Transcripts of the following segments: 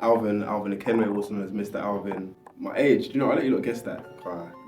Alvin Ikenwe, also known as Mr. Alvin. My age, I'll let you lot guess that.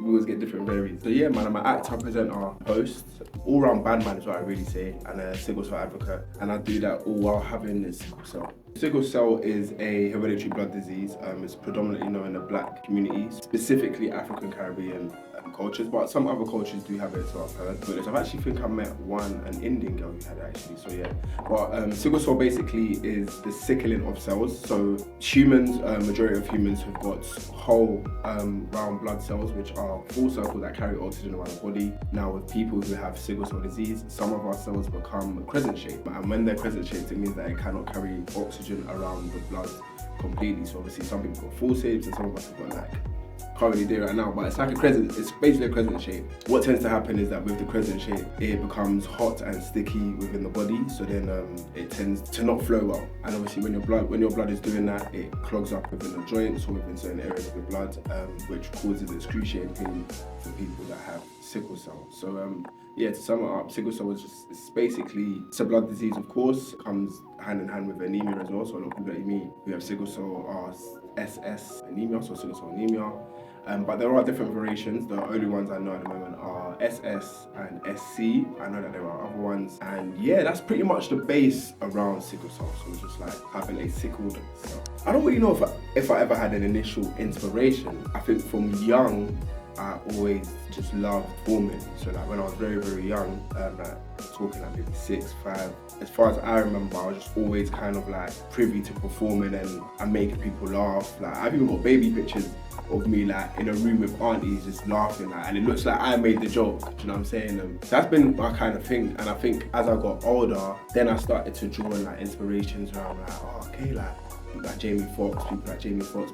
We always get different varies. So yeah, man, I'm an actor, presenter, host, all-round bandman is what I really say, and a sickle cell advocate. And I do that all while having a sickle cell. Sickle cell is a hereditary blood disease. It's predominantly known in the black community, specifically African Caribbean cultures, but some other cultures do have it as well, I've heard. But I actually think I met an Indian girl who had it actually, so yeah. But sickle cell basically is the sickling of cells. So humans, majority of humans have got whole round blood cells, which are full circle that carry oxygen around the body. Now with people who have sickle cell disease, some of our cells become crescent shaped, and when they're crescent shaped, it means that it cannot carry oxygen around the blood completely. So obviously some people got full shapes and some of us have got can't really do it right now, but it's like a crescent, it's basically a crescent shape. What tends to happen is that with the crescent shape, it becomes hot and sticky within the body, so then it tends to not flow well. And obviously when your blood is doing that, it clogs up within the joints or within certain areas of the blood, which causes excruciating pain for people that have sickle cell. So yeah, to sum it up, sickle cell it's basically, it's a blood disease, of course, comes hand in hand with anemia as well. So a lot of people that you meet who have sickle cell are SS anemia, so sickle cell anemia. But there are different variations. The only ones I know at the moment are SS and SC. I know that there are other ones. And yeah, that's pretty much the base around sickle cell. So it's just like having a sickled cell. I don't really know if I ever had an initial inspiration. I think from young, I always just loved performing. So like when I was very, very young, talking like maybe 6, 5, as far as I remember, I was just always kind of like privy to performing and making people laugh. Like I've even got baby pictures of me like in a room with aunties just laughing, like, and it looks like I made the joke, do you know what I'm saying? That's been my kind of thing, and I think as I got older, then I started to draw in like inspirations around like, oh, okay, like Jamie Foxx,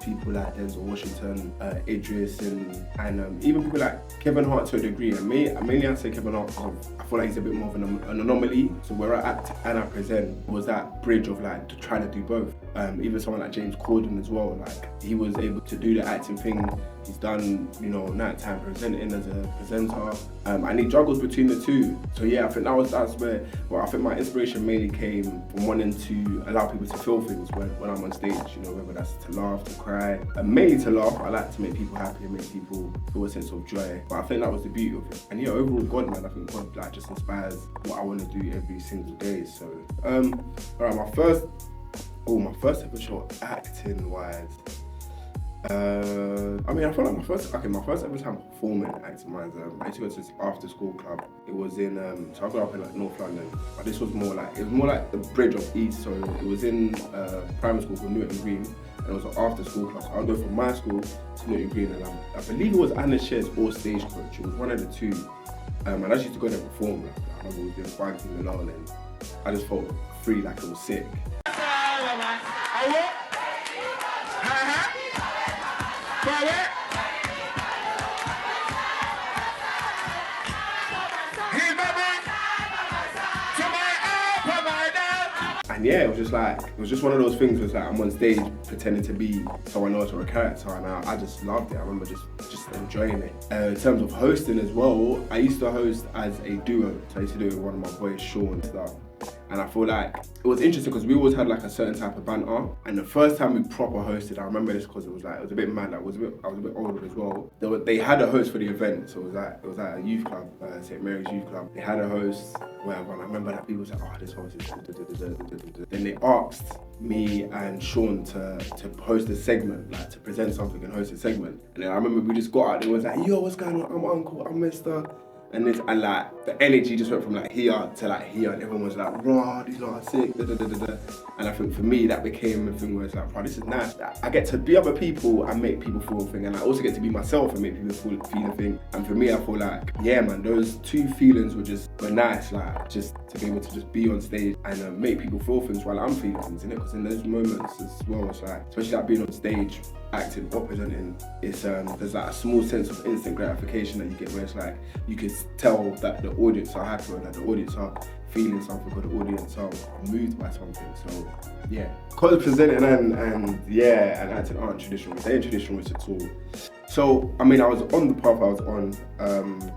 people like Denzel Washington, Idris, and even people like Kevin Hart to a degree. And mainly I say Kevin Hart because I feel like he's a bit more of an anomaly. So where I act and I present was that bridge of like trying to do both. Even someone like James Corden as well, like he was able to do the acting thing. He's done, nighttime presenting as a presenter, and he juggles between the two. So yeah, I think that's where, I think my inspiration mainly came from wanting to allow people to feel things when I'm on stage, whether that's to laugh, to cry, and mainly to laugh. I like to make people happy and make people feel a sense of joy. But I think that was the beauty of it. And yeah, overall God, man, I think God like just inspires what I want to do every single day. So, alright, my first ever show acting wise. I feel like my first ever time performing acting wise, I used to go to this after school club. It was in, so I grew up in like North London, but this was more like the bridge of East, so it was in primary school called Newton Green, and it was an after school club. So I would go from my school to Newton Green, and I believe it was Anna Sher's or Stagecoach, it was one of the two, and I just used to go there and perform. I remember we was doing fighting alone, and I just felt free, like it was sick. And yeah, it was just one of those things where it's like I'm on stage pretending to be someone else or a character, and I just loved it. I remember just enjoying it. In terms of hosting as well, I used to host as a duo. So I used to do it with one of my boys, Sean, and stuff. And I feel like it was interesting because we always had like a certain type of banter. And the first time we proper hosted, I remember this because it was a bit mad. I was a bit older as well. They had a host for the event, so it was at a youth club, St. Mary's Youth Club. They had a host, whatever. And I remember that people was like, oh, this host is. Then they asked me and Sean to host a segment, like to present something and host a segment. And then I remember we just got out there and was like, yo, what's going on? I'm Uncle, I'm Mr. And like the energy just went from like here to like here, and everyone was like, raw, these lot are sick, da, da, da, da, da. And I think for me that became a thing where it's like, bro, this is nice. I get to be other people and make people feel a thing, and I also get to be myself and make people feel a thing. And for me, I feel like, yeah, man, those two feelings were nice, like just to be able to just be on stage and make people feel things while I'm feeling things, innit? Because in those moments as well, it's like, especially like being on stage, acting or presenting, it's there's like a small sense of instant gratification that you get where it's like you can tell that the audience are happy, or that the audience are feeling something, or the audience are moved by something. So yeah, because presenting and acting aren't traditional. They ain't traditional at all. So I was on the path I was on.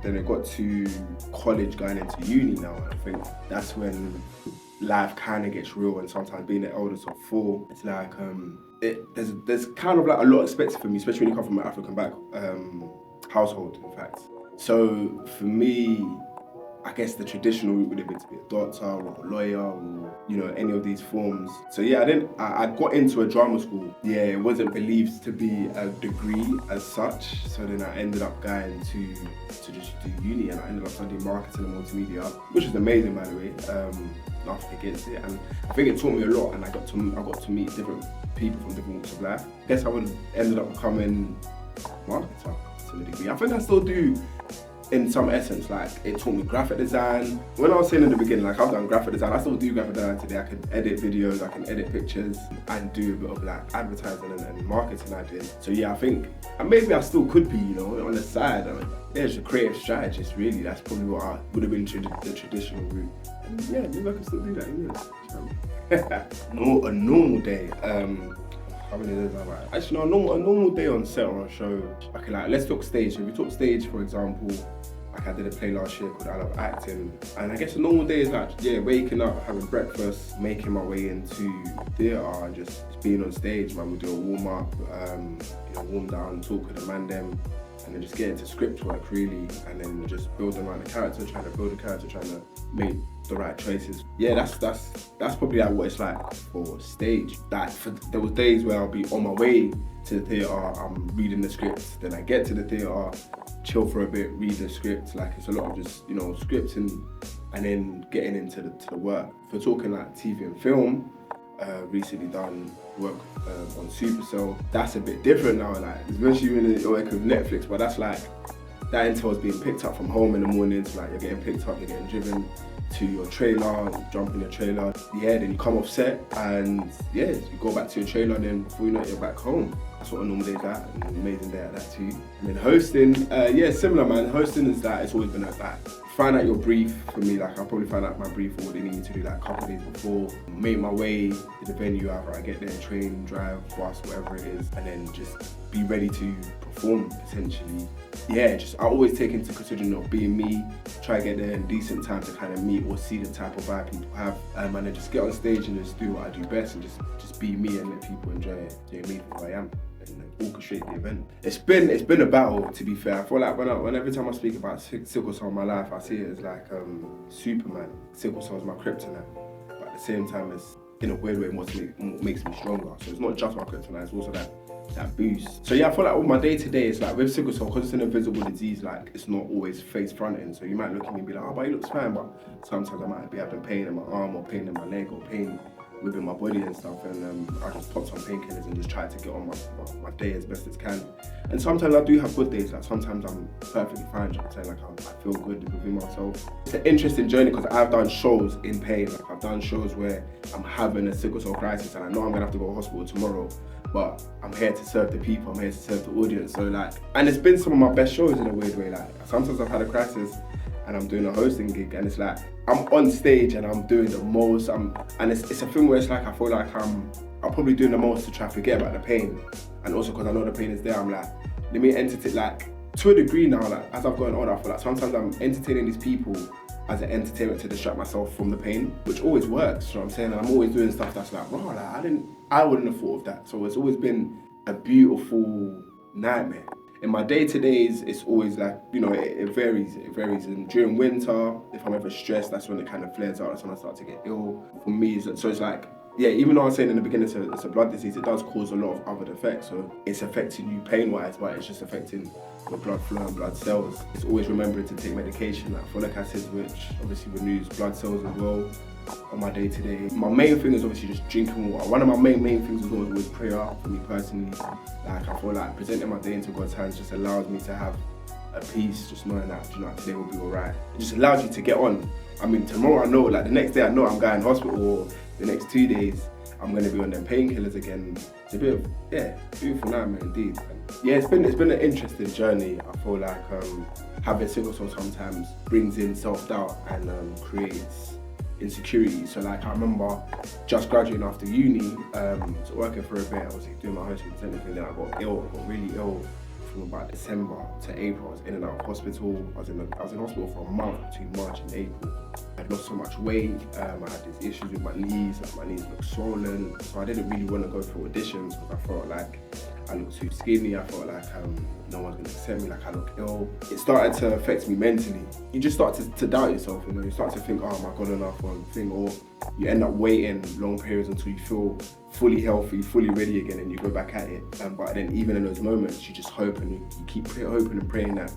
Then it got to college, going into uni now, and I think that's when life kind of gets real. And sometimes being the eldest of four, it's like there's kind of like a lot expected from me, especially when you come from an African household, in fact. So for me, I guess the traditional route would have been to be a doctor or a lawyer or, you know, any of these forms. So yeah, I got into a drama school. Yeah, it wasn't believed to be a degree as such. So then I ended up going to just do uni, and I ended up studying marketing and multimedia, which is amazing, by the way. Nothing against it, and I think it taught me a lot, and I got to meet different people from different walks of life. I guess I would have ended up becoming a marketer to a degree. I think I still do, in some essence. Like, it taught me graphic design. When I was saying in the beginning, like, I've done graphic design, I still do graphic design today. I can edit videos, I can edit pictures, and do a bit of like advertising and marketing ideas. So yeah, I think, and maybe I still could be, you know, on the side. I mean, yeah, it's a creative strategist, really. That's probably what I would have been the traditional route. And yeah, maybe I can still do that, you know. A normal day. How many days have I? Actually, no, a normal day on set or a show. Okay, like, let's talk stage. If we talk stage, for example, like I did a play last year called I Love Acting. And I guess a normal day is like, yeah, waking up, having breakfast, making my way into theatre, just being on stage. Man, we do a warm up, you know, warm down, talk with the man them, and then just get into script work, really, and then just build around the character, trying to make the right choices. Yeah, that's probably like what it's like for stage. There was days where I'll be on my way to the theatre, I'm reading the script, then I get to the theatre, chill for a bit, read the script. Like, it's a lot of just, you know, scripting and then getting into the work. If we're talking like TV and film, recently done work on Supercell. That's a bit different now, like, especially when you're working with Netflix, but that's like, that entails being picked up from home in the mornings. Like, you're getting picked up, you're getting driven to your trailer, you jump in your trailer, yeah, then you come off set, and yeah, you go back to your trailer, and then before you know it, you're back home. That's what a normal day's like, and an amazing day at that too. And then hosting, yeah, similar, man. Hosting is that, it's always been like that. Find out your brief. For me, like, I'll probably find out my brief or what they need me to do like a couple of days before, make my way to the venue, either I get there, train, drive, bus, whatever it is, and then just be ready to perform, essentially. Yeah, just I always take into consideration of being me, try to get there in decent time to kind of meet or see the type of vibe people have, and then just get on stage and just do what I do best, and just be me and let people enjoy me for who I am, and orchestrate the event. It's been a battle, to be fair. I feel like when every time I speak about Sickle Cell in my life, I see it as like Superman. Sickle Cell is my kryptonite, but at the same time, it's in a weird way what makes me stronger. So it's not just my kryptonite, it's also that boost. So yeah, I feel like all my day-to-day is like, with sickle cell, because it's an invisible disease, like, it's not always face-fronting. So you might look at me and be like, oh, but he looks fine, but sometimes I might be having pain in my arm, or pain in my leg, or pain within my body and stuff, and I just pop some painkillers and just try to get on my day as best as can. And sometimes I do have good days, like sometimes I'm perfectly fine, like I feel good within myself. It's an interesting journey because I've done shows in pain. Like, I've done shows where I'm having a sickle cell crisis and I know I'm gonna have to go to hospital tomorrow, but I'm here to serve the people, I'm here to serve the audience. So like, and it's been some of my best shows in a weird way. Like, sometimes I've had a crisis and I'm doing a hosting gig, and it's like, I'm on stage and I'm doing the most, and it's a thing where it's like, I feel like I'm probably doing the most to try to forget about the pain. And also because I know the pain is there, I'm like, let me entertain, like, to a degree now, like, as I've gotten older, I feel like sometimes I'm entertaining these people as an entertainment to distract myself from the pain, which always works, you know what I'm saying? And I'm always doing stuff that's like, wow, like, I wouldn't have thought of that. So it's always been a beautiful nightmare. In my day-to-days, it's always like, you know, it varies. And during winter, if I'm ever stressed, that's when it kind of flares out. That's when I start to get ill. For me, so it's like, yeah, even though I was saying in the beginning it's a blood disease, it does cause a lot of other effects. So it's affecting you pain-wise, but it's just affecting your blood flow and blood cells. It's always remembering to take medication like folic acid, which obviously renews blood cells as well. On my day-to-day, my main thing is obviously just drinking water. One of my main things is always prayer for me personally. Like, I feel like presenting my day into God's hands just allows me to have a peace, just knowing that, you know, today will be all right. It just allows you to get on. I mean, tomorrow I know, like the next day I know I'm going to hospital, or the next 2 days I'm going to be on them painkillers again. It's a bit of, yeah, beautiful nightmare indeed. Yeah, it's been an interesting journey. I feel like having sickle cell sometimes brings in self-doubt and creates insecurity. So like, I remember just graduating after uni, so working for a bit, I was doing my hosting presenting thing, then I got ill, I got really ill from about December to April. I was in and out of hospital. I was in hospital for a month between March and April. I'd lost so much weight. I had these issues with my knees. Like my knees looked swollen. So I didn't really want to go for auditions because I felt like I looked too skinny. I felt like no one's gonna accept me, like I look ill. It started to affect me mentally. You just start to doubt yourself, you know. You start to think, oh, am I good enough for a thing? Or you end up waiting long periods until you feel fully healthy, fully ready again, and you go back at it. But then even in those moments, you just hope and you keep hoping and praying that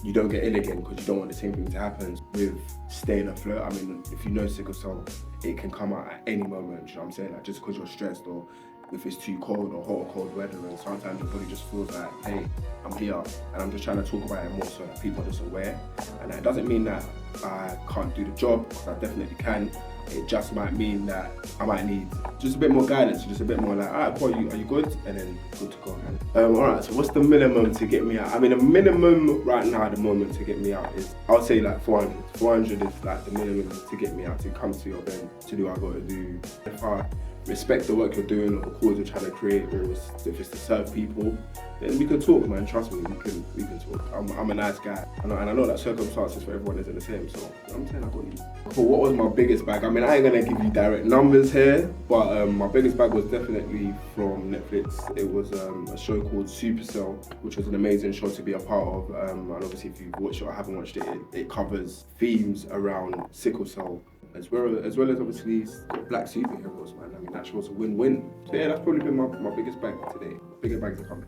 you don't get ill again because you don't want the same thing to happen with staying afloat. I mean, if you know sickle cell, it can come out at any moment, you know what I'm saying? Like just because you're stressed or if it's too cold or hot or cold weather, and sometimes your body just feels like, hey, I'm here, and I'm just trying to talk about it more so that people are just aware. And that doesn't mean that I can't do the job, because I definitely can. It just might mean that I might need just a bit more guidance, just a bit more like, all right, Paul, are you good? And then good to go. All right, so what's the minimum to get me out? I mean, the minimum right now at the moment to get me out is, I would say like 400. 400 is like the minimum to get me out, to come to your event, to do what I got to do. If I respect the work you're doing or the cause you're trying to create, or if it's to serve people, then we can talk, man. Trust me, we can talk. I'm a nice guy, and I know that circumstances for everyone isn't the same. So I'm saying I got you. But what was my biggest bag? I mean, I ain't gonna give you direct numbers here, but my biggest bag was definitely from Netflix. It was a show called Supercell, which was an amazing show to be a part of. And obviously, if you've watched it or haven't watched it, it covers themes around sickle cell, as well as obviously black superheroes, man. I mean, that was a win-win. So yeah, that's probably been my biggest bag today. Bigger bags are coming.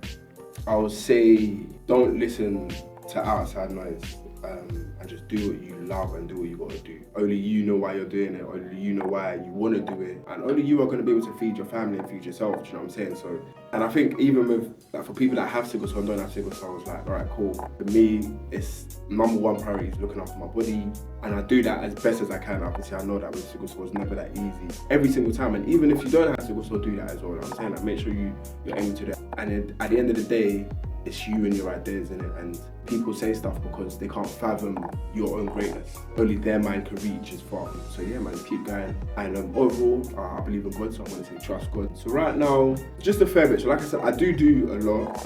I would say don't listen to outside noise, and just do what you love and do what you gotta do. Only you know why you're doing it, only you know why you wanna do it, and only you are gonna be able to feed your family and feed yourself, do you know what I'm saying? So, and I think even with, like, for people that have sickle cell and don't have sickle cell, it's like, all right, cool. For me, it's number one priority is looking after my body, and I do that as best as I can. Obviously, I know that with sickle cell it's never that easy every single time, and even if you don't have sickle cell, do that as well. You know what I'm saying? Like, make sure you're aiming to that. And then at the end of the day, it's you and your ideas in it, and people say stuff because they can't fathom your own greatness. Only their mind can reach as far. So yeah, man, keep going. And overall, I believe in God, so I'm gonna say trust God. So right now, just a fair bit. So like I said, I do a lot.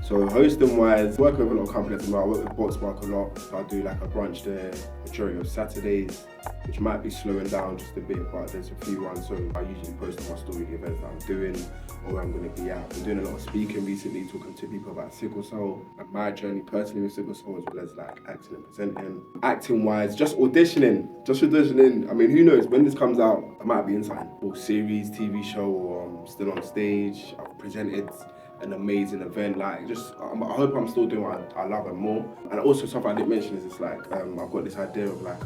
So hosting wise, working with a lot of companies as well. I work with Boxmark a lot. So I do like a brunch there, majority of Saturdays, which might be slowing down just a bit, but there's a few ones. So I usually post on my story the events that I'm doing or where I'm going to be at. I've been doing a lot of speaking recently, talking to people about sickle cell and my journey personally with sickle cell, as well as like acting and presenting. Acting wise, just auditioning. I mean, who knows, when this comes out, I might be in something, or series, TV show, or I'm still on stage. I've presented an amazing event. Like, just I hope I'm still doing what I love and more. And also something I didn't mention is it's like I've got this idea of like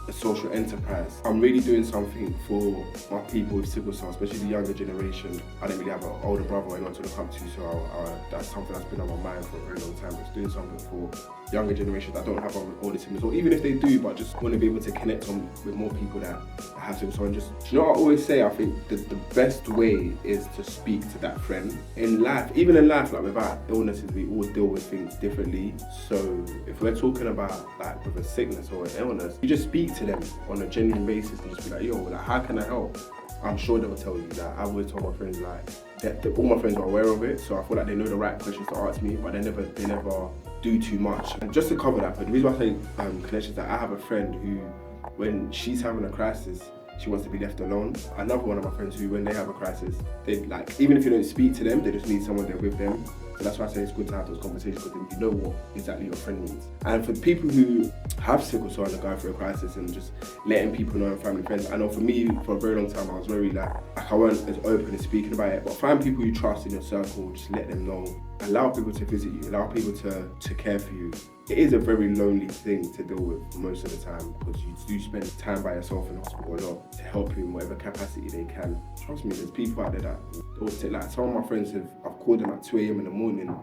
a social enterprise. I'm really doing something for my people with sickle cell, especially the younger generation. I didn't really have an older brother or anyone to look up to, so that's something that's been on my mind for a very long time. Just doing something for younger generations that don't have older siblings, or even if they do, but just want to be able to connect with more people that have sickle cell. And just, you know what I always say, I think the best way is to speak to that friend in life. Even in life, like without illnesses, we all deal with things differently. So if we're talking about like with a sickness or an illness, you just speak to them on a genuine basis and just be like, yo, like, how can I help? I'm sure they'll tell you that. I've always told my friends like that all my friends are aware of it, so I feel like they know the right questions to ask me, but they never do too much. And just to cover that, but the reason why I say connections, that I have a friend who, when she's having a crisis, she wants to be left alone. Another one of my friends who, when they have a crisis, they like, even if you don't speak to them, they just need someone there with them. So that's why I say it's good to have those conversations, because then you know what exactly your friend needs. And for people who have sickle cell and are going through a crisis, and just letting people know, and family, friends. I know for me, for a very long time, I was very like I weren't as open as speaking about it. But find people you trust in your circle, just let them know. Allow people to visit you, allow people to care for you. It is a very lonely thing to deal with most of the time, because you do spend time by yourself in hospital a lot to help you in whatever capacity they can. Trust me, there's people out there that always say, like, some of my friends I've called them at 2 a.m. in the morning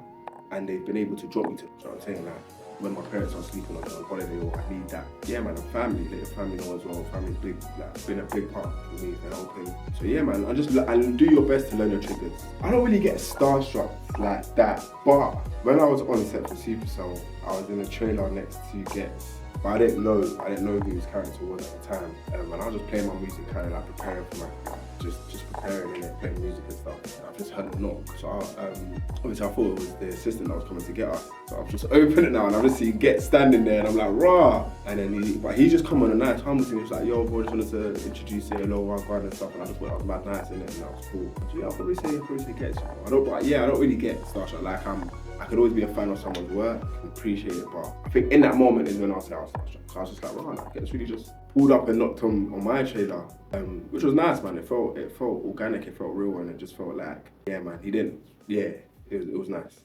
and they've been able to drop me to, you know what I'm saying? Like, when my parents are sleeping on holiday, or I need that. Yeah, man, and family, let your family know as well. Family's big, like, been a big part for me for helping. So yeah, man, and do your best to learn your triggers. I don't really get starstruck like that, but when I was on set for Supercell, I was in a trailer next to Gets, but I didn't know who his character was at the time, and I was just playing my music, kind of like preparing for my just preparing and playing music and stuff. I've just heard a knock. So obviously I thought it was the assistant that was coming to get us. So I've just opened it now and I've just seen Get standing there and I'm like, rah! And then he just come on a nice humble thing. He was like, yo, bro, just wanted to introduce you, hello, Wagwan and stuff. And I just thought that was mad nice in it and that was cool. So yeah, I'll probably say Get. I don't really get starstruck. Like I could always be a fan of someone's work, appreciate it, but I think in that moment is when I was starstruck. I was just like, rah, like, Get's really just pulled up and knocked on my trailer, which was nice, man. It felt organic, it felt real, and it just felt like, yeah, man, it was nice.